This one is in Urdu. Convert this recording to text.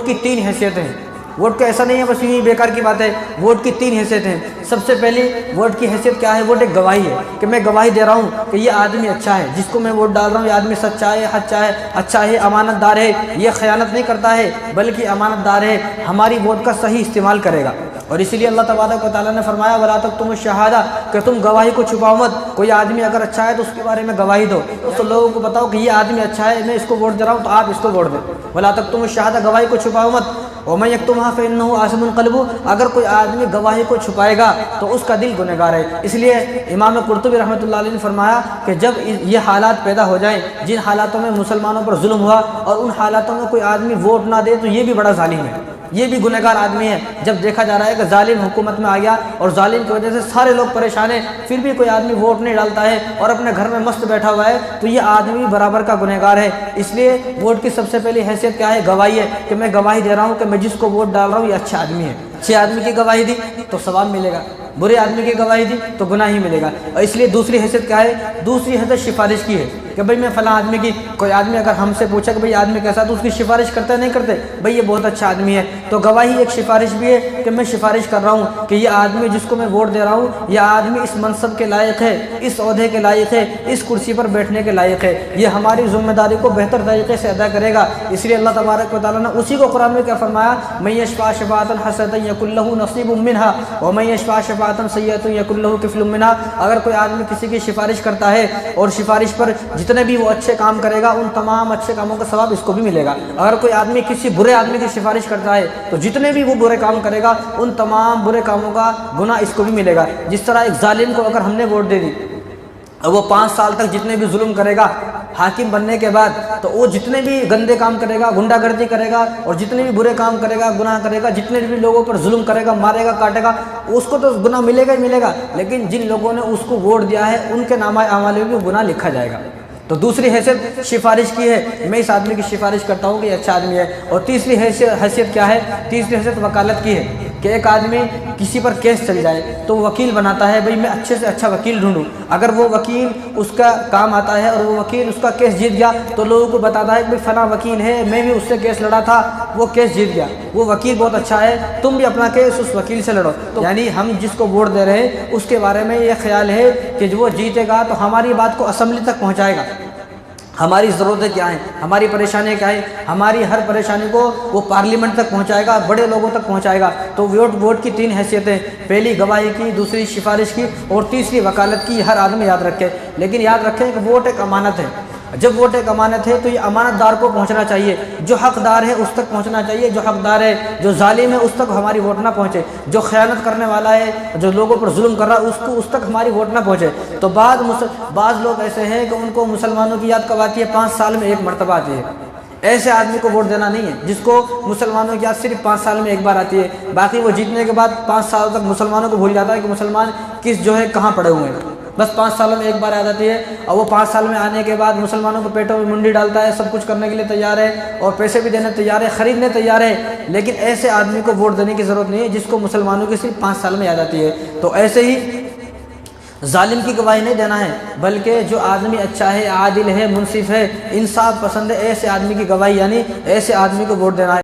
ووٹ کی 3 حیثیتیں ہیں۔ ووٹ کا ایسا نہیں ہے بس یوں ہی بیکار کی بات ہے، ووٹ کی 3 حیثیتیں ہیں۔ سب سے پہلی ووٹ کی حیثیت کیا ہے؟ ووٹ ایک گواہی ہے کہ میں گواہی دے رہا ہوں کہ یہ آدمی اچھا ہے، جس کو میں ووٹ ڈال رہا ہوں یہ آدمی سچا ہے، اچھا ہے، امانت دار ہے، یہ خیانت نہیں کرتا ہے بلکہ امانت دار ہے، ہماری ووٹ کا صحیح استعمال کرے گا۔ اور اسی لیے اللہ تبارک و تعالیٰ نے فرمایا وَلَا تَكْتُمُوا الشَّهَادَةَ کہ تم گواہی کو چھپاؤ مت۔ کوئی آدمی اگر اچھا ہے تو اس کے بارے میں گواہی دو، تو لوگوں کو بتاؤ کہ یہ آدمی اچھا ہے، میں اس کو ووٹ دے رہا ہوں تو آپ اس کو ووٹ دیں۔ وَلَا تَكْتُمُوا الشَّهَادَةَ گواہی کو چھپاؤ مت۔ وَمَن يَكْتُمْهَا فَإِنَّهُ آثِمٌ قَلْبُهُ اگر کوئی آدمی گواہی کو چھپائے گا تو اس کا دل گنہگار ہے۔ اس لیے امام قرطبی رحمۃ اللہ علیہ نے فرمایا کہ جب یہ حالات پیدا ہو جائیں جن حالاتوں میں مسلمانوں پر ظلم ہوا اور ان حالاتوں میں کوئی آدمی ووٹ نہ دے تو یہ بھی بڑا ظالم ہے، یہ بھی گنہگار آدمی ہے۔ جب دیکھا جا رہا ہے کہ ظالم حکومت میں آ گیا اور ظالم کی وجہ سے سارے لوگ پریشان ہیں، پھر بھی کوئی آدمی ووٹ نہیں ڈالتا ہے اور اپنے گھر میں مست بیٹھا ہوا ہے تو یہ آدمی برابر کا گنہگار ہے۔ اس لیے ووٹ کی سب سے پہلی حیثیت کیا ہے؟ گواہی ہے کہ میں گواہی دے رہا ہوں کہ میں جس کو ووٹ ڈال رہا ہوں یہ اچھا آدمی ہے۔ اچھے آدمی کی گواہی دی تو ثواب ملے گا، برے آدمی کی گواہی دی تو گناہ ہی ملے گا۔ اور اس لیے دوسری حیثیت کیا ہے؟ دوسری حیثیت سفارش کی ہے کہ بھئی میں فلاں آدمی کی، کوئی آدمی اگر ہم سے پوچھا کہ بھئی آدمی کیسا تو اس کی سفارش کرتے ہیں نہیں کرتے؟ بھئی یہ بہت اچھا آدمی ہے، تو گواہی ایک سفارش بھی ہے کہ میں سفارش کر رہا ہوں کہ یہ آدمی جس کو میں ووٹ دے رہا ہوں یہ آدمی اس منصب کے لائق ہے، اس عہدے کے لائق ہے، اس کرسی پر بیٹھنے کے لائق ہے، یہ ہماری ذمہ داری کو بہتر طریقے سے ادا کرے گا۔ اس لیے اللہ تبارک و تعالیٰ نے اسی کو قرآن میں کیا فرمایا؟ مَن یشفع شفاعۃ حسنۃ یکن لہ نصیب منها ومن یشفع شفاعۃ سیئۃ یکن لہ کفل منها اگر کوئی آدمی کسی کی سفارش کرتا ہے اور سفارش پر جتنے بھی وہ اچھے کام کرے گا ان تمام اچھے کاموں کا ثواب اس کو بھی ملے گا۔ اگر کوئی آدمی کسی برے آدمی کی سفارش کرتا ہے تو جتنے بھی وہ برے کام کرے گا ان تمام برے کاموں کا گناہ اس کو بھی ملے گا۔ جس طرح ایک ظالم کو اگر ہم نے ووٹ دے دی اور وہ 5 سال تک جتنے بھی ظلم کرے گا حاکم بننے کے بعد تو وہ جتنے بھی گندے کام کرے گا، غنڈہ گردی کرے گا اور جتنے بھی برے کام کرے گا، گناہ کرے گا، جتنے بھی لوگوں پر ظلم کرے گا، مارے گا، کاٹے گا، اس کو تو گناہ ملے گا ہی ملے گا، لیکن جن لوگوں نے اس کو ووٹ دیا ہے ان کے نامہ اعمال میں بھی گناہ لکھا جائے گا۔ تو دوسری حیثیت سفارش کی ہے، میں اس آدمی کی سفارش کرتا ہوں کہ یہ اچھا آدمی ہے۔ اور تیسری حیثیت کیا ہے؟ تیسری حیثیت وکالت کی ہے کہ ایک آدمی کسی پر کیس چل جائے تو وکیل بناتا ہے، بھئی میں اچھے سے اچھا وکیل ڈھونڈوں، اگر وہ وکیل اس کا کام آتا ہے اور وہ وکیل اس کا کیس جیت گیا تو لوگوں کو بتاتا ہے کہ فلاں وکیل ہے، میں بھی اس سے کیس لڑا تھا، وہ کیس جیت گیا، وہ وکیل بہت اچھا ہے، تم بھی اپنا کیس اس وکیل سے لڑو۔ تو یعنی ہم جس کو ووٹ دے رہے ہیں اس کے بارے میں یہ خیال ہے کہ جو وہ جیتے گا تو ہماری بات کو اسمبلی تک پہنچائے گا، ہماری ضرورتیں کیا ہیں، ہماری پریشانیاں کیا ہیں، ہماری ہر پریشانی کو وہ پارلیمنٹ تک پہنچائے گا، بڑے لوگوں تک پہنچائے گا۔ تو ووٹ کی 3 حیثیتیں، پہلی گواہی کی، دوسری سفارش کی اور تیسری وکالت کی، ہر آدمی یاد رکھے۔ لیکن یاد رکھیں کہ ووٹ ایک امانت ہے، جب ووٹ ایک امانت ہے تو یہ امانت دار کو پہنچنا چاہیے، جو حقدار ہے اس تک پہنچنا چاہیے، جو حقدار ہے، جو ظالم ہے اس تک ہماری ووٹ نہ پہنچے، جو خیانت کرنے والا ہے، جو لوگوں پر ظلم کر رہا ہے اس تک ہماری ووٹ نہ پہنچے۔ تو بعض لوگ ایسے ہیں کہ ان کو مسلمانوں کی یاد کب آتی ہے؟ 5 سال میں ایک مرتبہ آتی ہے۔ ایسے آدمی کو ووٹ دینا نہیں ہے جس کو مسلمانوں کی یاد صرف 5 سال میں ایک بار آتی ہے، باقی وہ جیتنے کے بعد 5 سال تک مسلمانوں کو بھول جاتا ہے کہ مسلمان کس جو ہے کہاں پڑے ہوئے ہیں، بس 5 سالوں میں ایک بار آ جاتی ہے اور وہ 5 سال میں آنے کے بعد مسلمانوں کو پیٹوں میں منڈی ڈالتا ہے، سب کچھ کرنے کے لیے تیار ہے اور پیسے بھی دینے تیار ہے، خریدنے تیار ہے، لیکن ایسے آدمی کو ووٹ دینے کی ضرورت نہیں ہے جس کو مسلمانوں کی صرف 5 سال میں آ جاتی ہے۔ تو ایسے ہی ظالم کی گواہی نہیں دینا ہے بلکہ جو آدمی اچھا ہے، عادل ہے، منصف ہے، انصاف پسند ہے، ایسے آدمی کی گواہی یعنی ایسے آدمی کو ووٹ دینا ہے۔